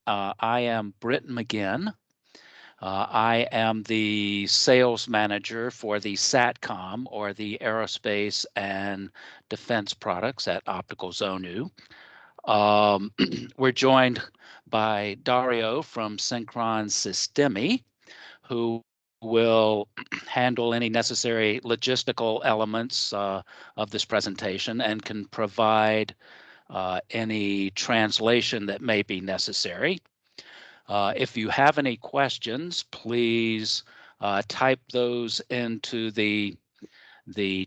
I am Britt McGinn. I am the sales manager for the SATCOM, or the Aerospace and Defense products at Optical Zonu. We're joined by Dario from Sincron Sistemi, who will handle any necessary logistical elements of this presentation and can provide any translation that may be necessary. If you have any questions, please type those into the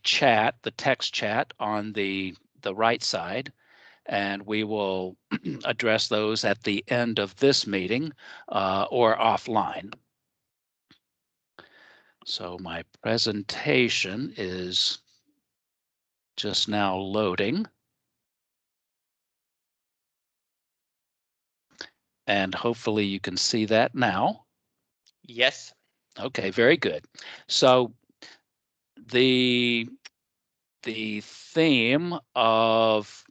chat, the text chat on the right side, and we will address those at the end of this meeting or offline. So my presentation is just now loading. And hopefully you can see that now. Yes. Okay, very good. So the theme of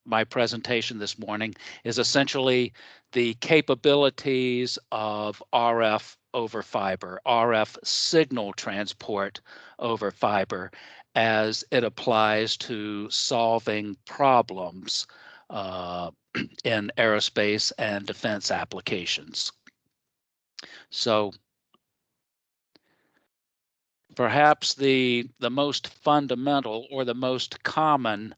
my presentation this morning is essentially the capabilities of RF over fiber, RF signal transport over fiber, as it applies to solving problems in aerospace and defense applications. So perhaps the most fundamental or the most common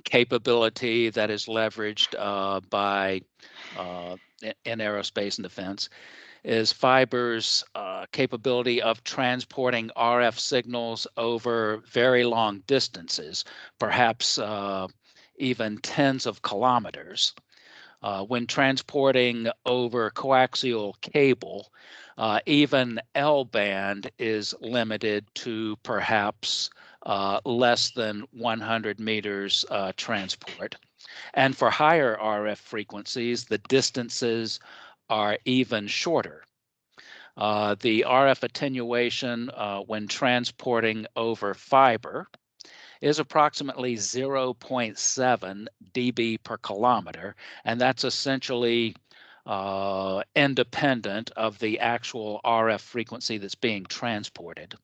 capability that is leveraged in aerospace and defense is fiber's capability of transporting RF signals over very long distances, perhaps even tens of kilometers. When transporting over coaxial cable, even L-band is limited to perhaps less than 100 meters transport. And for higher RF frequencies, the distances are even shorter. The RF attenuation when transporting over fiber is approximately 0.7 dB per kilometer, and that's essentially independent of the actual RF frequency that's being transported.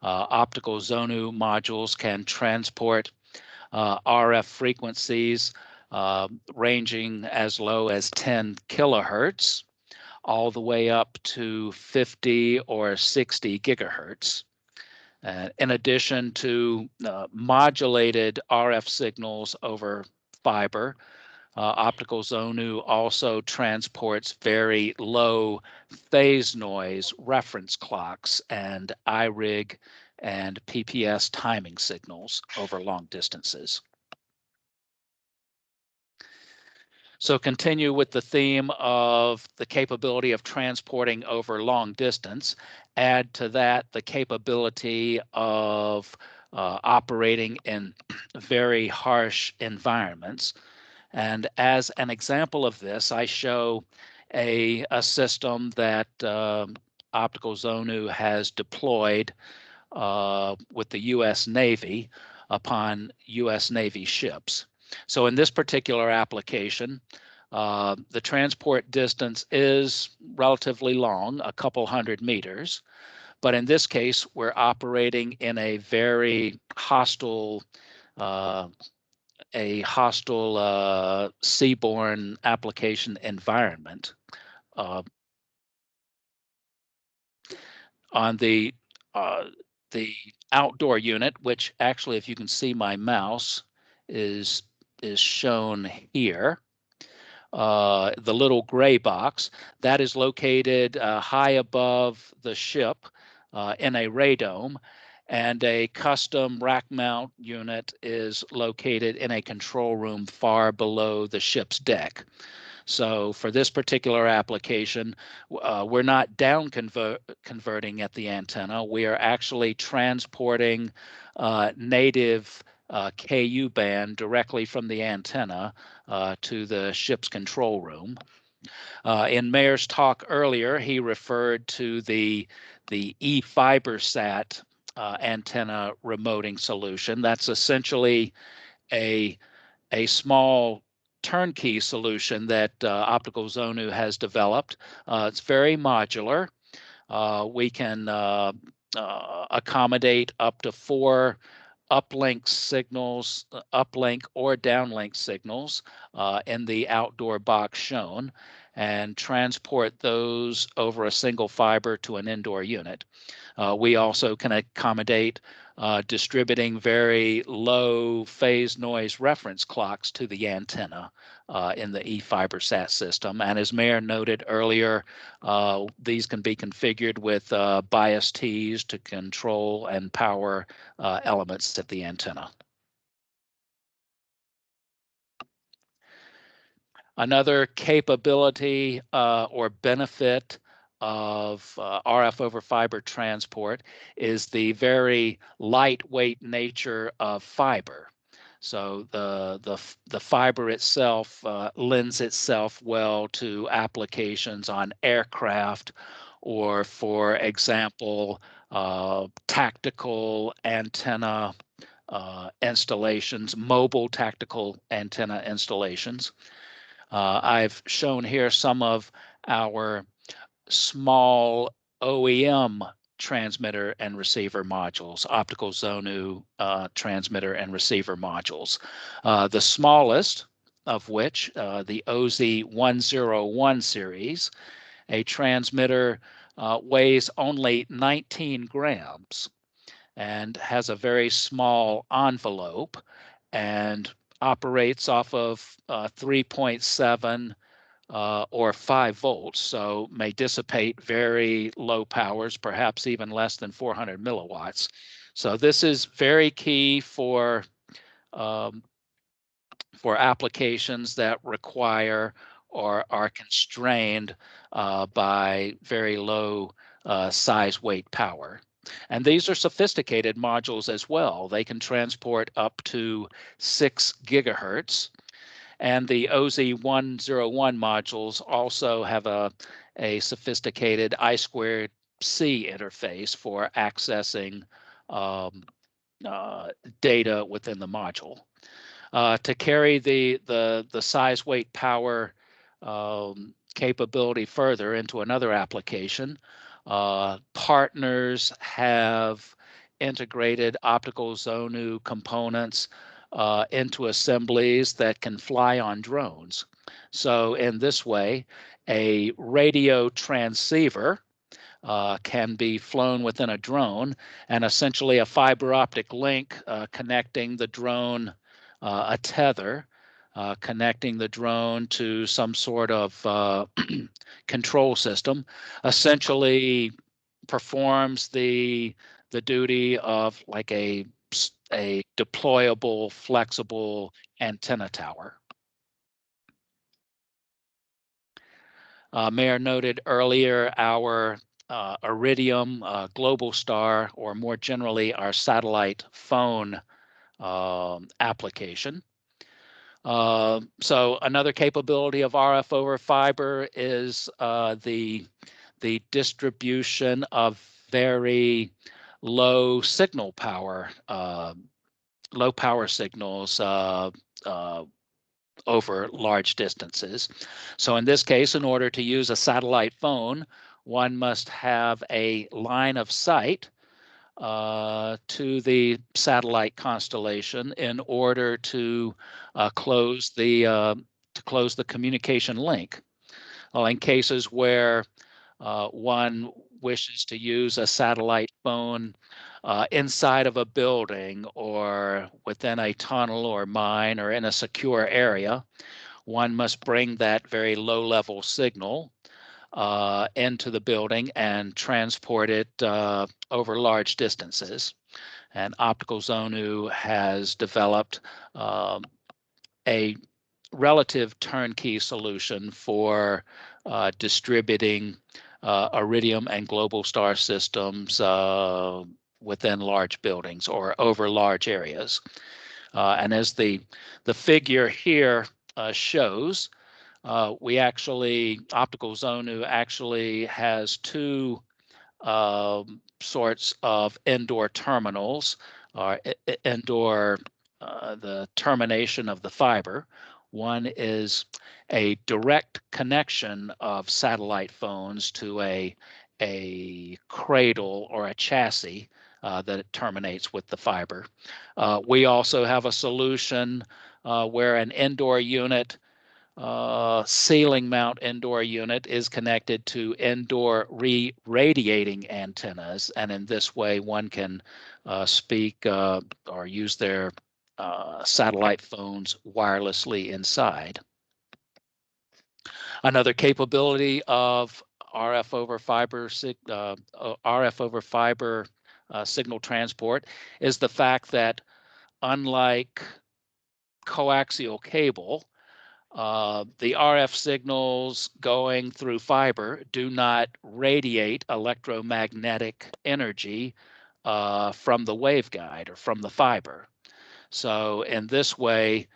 Optical Zonu modules can transport RF frequencies ranging as low as 10 kilohertz all the way up to 50 or 60 gigahertz. In addition to modulated RF signals over fiber, Optical Zonu also transports very low phase noise reference clocks and iRig and PPS timing signals over long distances. So continue with the theme of the capability of transporting over long distance. Add to that the capability of operating in very harsh environments. And as an example of this, I show a system that Optical Zonu has deployed with the U.S. Navy upon U.S. Navy ships. So in this particular application, the transport distance is relatively long, a couple hundred meters. But in this case, we're operating in a very hostile seaborne application environment. On the outdoor unit, which actually, if you can see my mouse, is shown here. The little gray box that is located high above the ship in a radome, and a custom rack mount unit is located in a control room far below the ship's deck. So for this particular application, we're not down converting at the antenna. We are actually transporting native KU band directly from the antenna to the ship's control room. In Mayer's talk earlier, he referred to the eFibersat antenna remoting solution. That's essentially a small turnkey solution that Optical Zonu has developed. It's very modular. We can accommodate up to 4 uplink signals, uplink or downlink signals in the outdoor box shown, and transport those over a single fiber to an indoor unit. We also can accommodate distributing very low phase noise reference clocks to the antenna in the eFiberSat system. And as Mayor noted earlier, these can be configured with bias Ts to control and power elements of the antenna. Another capability or benefit of RF over fiber transport is the very lightweight nature of fiber. So the fiber itself lends itself well to applications on aircraft, or for example, tactical antenna installations, mobile tactical antenna installations. I've shown here some of our small OEM transmitter and receiver modules, Optical Zonu transmitter and receiver modules. The smallest of which, the OZ101 series, a transmitter weighs only 19 grams and has a very small envelope and operates off of 3.7 or 5 volts, so may dissipate very low powers, perhaps even less than 400 milliwatts. So this is very key for applications that require or are constrained by very low size, weight, power. And these are sophisticated modules as well. They can transport up to 6 gigahertz. And the OZ101 modules also have a sophisticated I2C interface for accessing data within the module. To carry the size, weight, power capability further into another application, partners have integrated Optical Zonu components into assemblies that can fly on drones. So in this way, a radio transceiver can be flown within a drone, and essentially a fiber optic link connecting the drone, a tether, connecting the drone to some sort of control system, essentially performs the duty of like a deployable, flexible antenna tower. Mayor noted earlier our Iridium, Global Star, or more generally our satellite phone application. So another capability of RF over fiber is the distribution of very low signal power, low power signals over large distances. So in this case, in order to use a satellite phone, one must have a line of sight to the satellite constellation in order to close the communication link. Well, in cases where one wishes to use a satellite phone inside of a building or within a tunnel or mine or in a secure area, one must bring that very low-level signal into the building and transport it over large distances. And Optical Zonu has developed a relative turnkey solution for distributing Iridium and Global Star systems within large buildings or over large areas. And as the figure here shows, Optical Zonu actually has 2 sorts of indoor terminals, or indoor the termination of the fiber. One is a direct connection of satellite phones to a cradle or a chassis that it terminates with the fiber. We also have a solution where an indoor unit, ceiling mount indoor unit, is connected to indoor radiating antennas, and in this way one can speak or use their satellite phones wirelessly inside. Another capability of RF over fiber signal transport is the fact that, unlike coaxial cable, the RF signals going through fiber do not radiate electromagnetic energy from the waveguide or from the fiber. So in this way,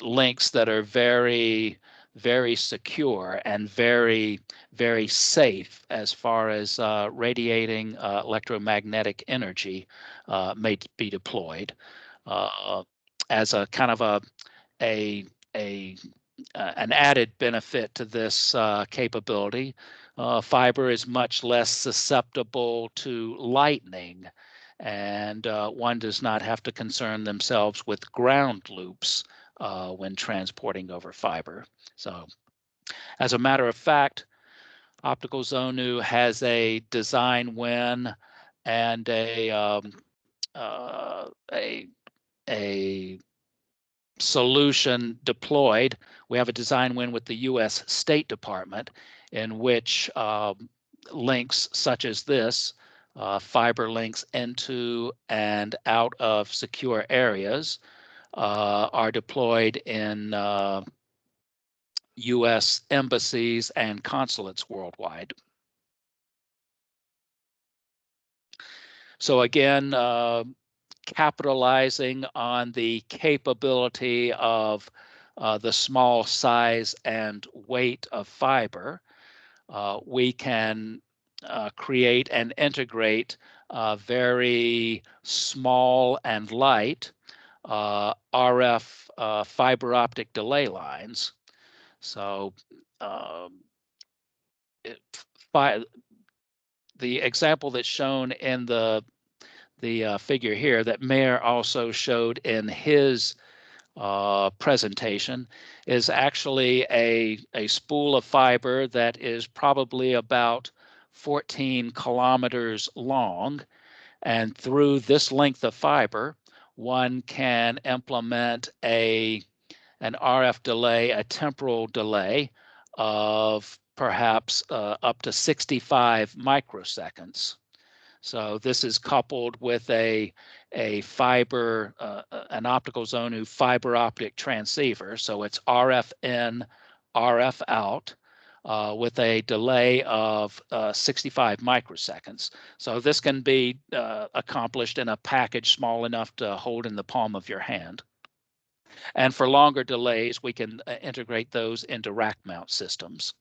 links that are very, very secure and very, very safe as far as radiating electromagnetic energy may be deployed as a kind of an added benefit to this capability. Fiber is much less susceptible to lightning, and one does not have to concern themselves with ground loops when transporting over fiber. So, as a matter of fact, Optical Zonu has a design win and a solution deployed. We have a design win with the U.S. State Department, in which links such as this, fiber links into and out of secure areas, are deployed in U.S. embassies and consulates worldwide. So again, capitalizing on the capability of the small size and weight of fiber, we can create and integrate very small and light RF fiber optic delay lines. So the example that's shown in the figure here that Mayer also showed in his presentation is actually a spool of fiber that is probably about 14 kilometers long. And through this length of fiber, one can implement an RF delay, a temporal delay of perhaps up to 65 microseconds. So this is coupled with an Optical Zonu fiber optic transceiver. So it's RF in, RF out, with a delay of 65 microseconds. So this can be accomplished in a package small enough to hold in the palm of your hand. And for longer delays, we can integrate those into rack mount systems.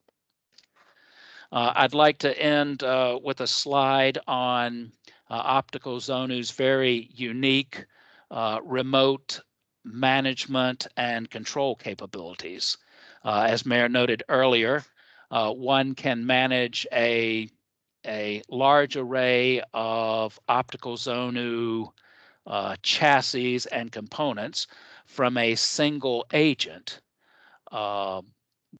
I'd like to end with a slide on Optical Zonu's very unique remote management and control capabilities. As Mayor noted earlier, one can manage a large array of Optical Zonu chassis and components from a single agent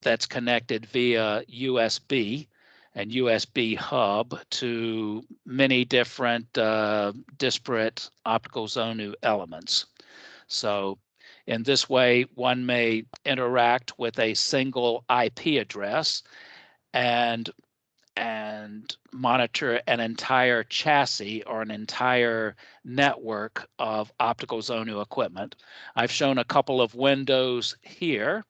that's connected via USB and USB hub to many different disparate Optical Zonu elements. So in this way, one may interact with a single IP address and monitor an entire chassis or an entire network of Optical Zonu equipment. I've shown a couple of windows here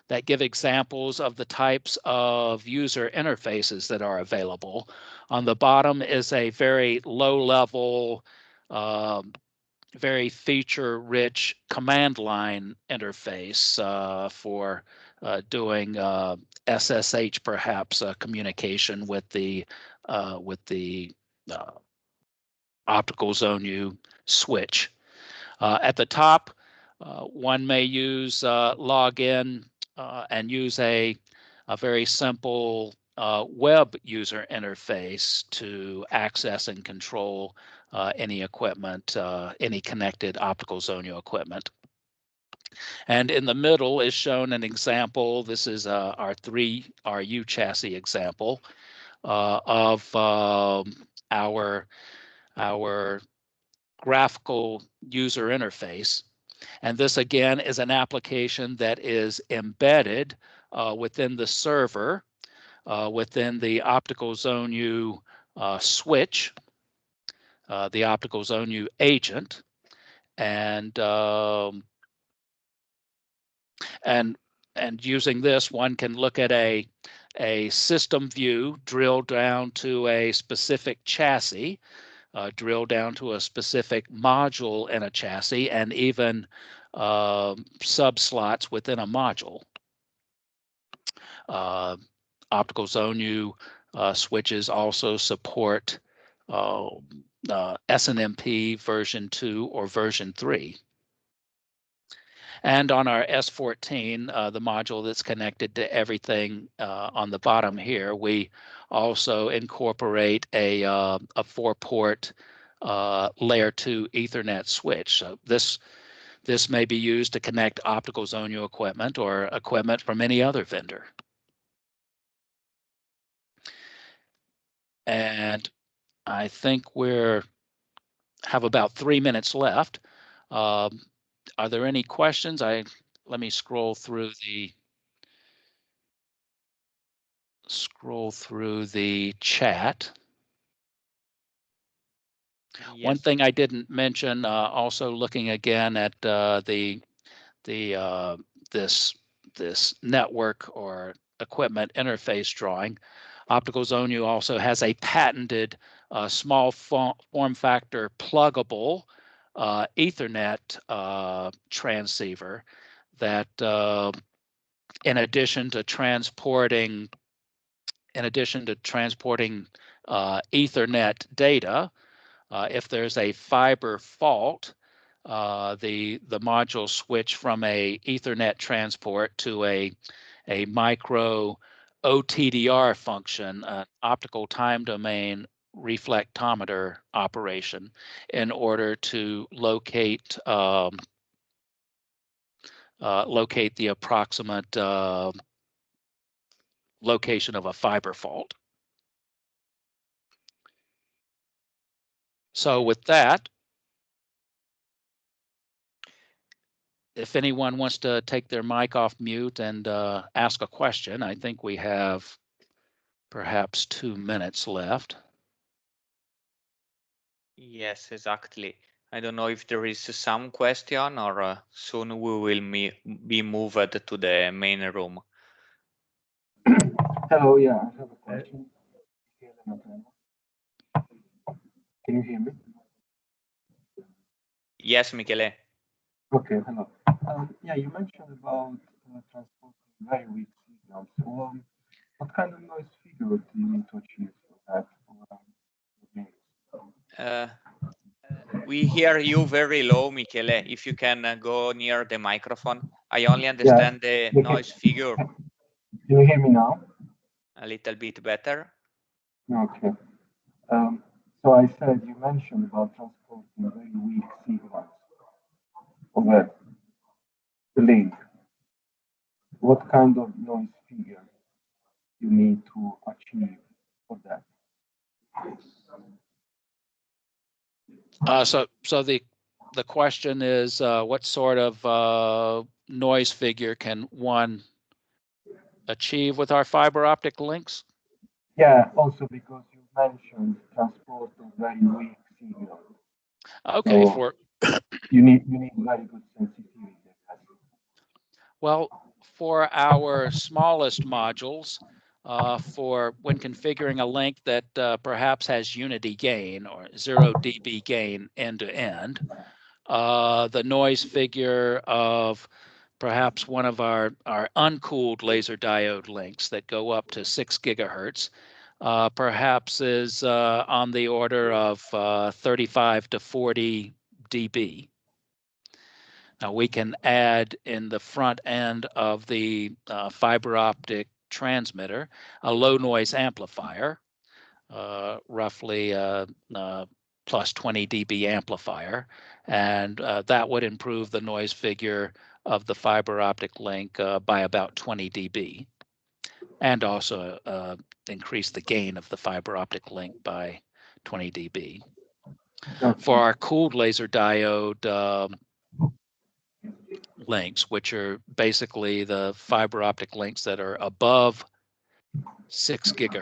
that give examples of the types of user interfaces that are available. On the bottom is a very low-level, very feature-rich command line interface for doing SSH, perhaps, communication with the Optical Zonu switch. At the top, One may use login and use a very simple web user interface to access and control any equipment, any connected optical Zonu equipment. And in the middle is shown an example. This is our 3RU chassis example of our graphical user interface. And this again is an application that is embedded within the server, within the Optical Zonu switch, the Optical Zonu agent, and using this, one can look at a system view, drill down to a specific chassis, drill down to a specific module in a chassis, and even sub-slots within a module. Optical Zonu switches also support SNMP version 2 or version 3. And on our S14, the module that's connected to everything on the bottom here, we also incorporate a 4-port layer 2 Ethernet switch. So this may be used to connect optical Zonu equipment or equipment from any other vendor. And I think we have about 3 minutes left. Are there any questions? Let me scroll through the chat. Yes. One thing I didn't mention, also looking again at this network or equipment interface drawing, Optical Zonu also has a patented small form factor pluggable Ethernet transceiver that, in addition to transporting Ethernet data, if there's a fiber fault, the module switch from a Ethernet transport to a micro OTDR function, an optical time domain reflectometer operation, in order to locate the approximate location of a fiber fault. So with that, if anyone wants to take their mic off mute and ask a question, I think we have perhaps 2 minutes left. Yes, exactly. I don't know if there is some question or soon we will be moved to the main room. Hello, yeah, I have a question. Can you hear me? Yes, Michele. Okay, hello. Yeah, you mentioned about transporting very weak signals. So, what kind of noise figure do you need to achieve for that? We hear you very low, Michele. If you can go near the microphone. I only understand the noise figure. Can you hear me now? A little bit better. Okay. So I said you mentioned about transporting very weak signals over the link. What kind of noise figure you need to achieve for that? So the question is, what sort of noise figure can one achieve with our fiber optic links? Yeah, also because you mentioned transport of very weak signal. Okay, so you need very good sensitivity. Well, for our smallest modules, for when configuring a link that perhaps has unity gain or 0 dB gain end to end, the noise figure of perhaps one of our uncooled laser diode links that go up to 6 gigahertz, perhaps is on the order of 35 to 40 dB. Now we can add in the front end of the fiber optic transmitter a low noise amplifier, roughly plus 20 dB amplifier, and that would improve the noise figure of the fiber optic link by about 20 dB, and also increase the gain of the fiber optic link by 20 dB. For our cooled laser diode links, which are basically the fiber optic links that are above 6 gigahertz,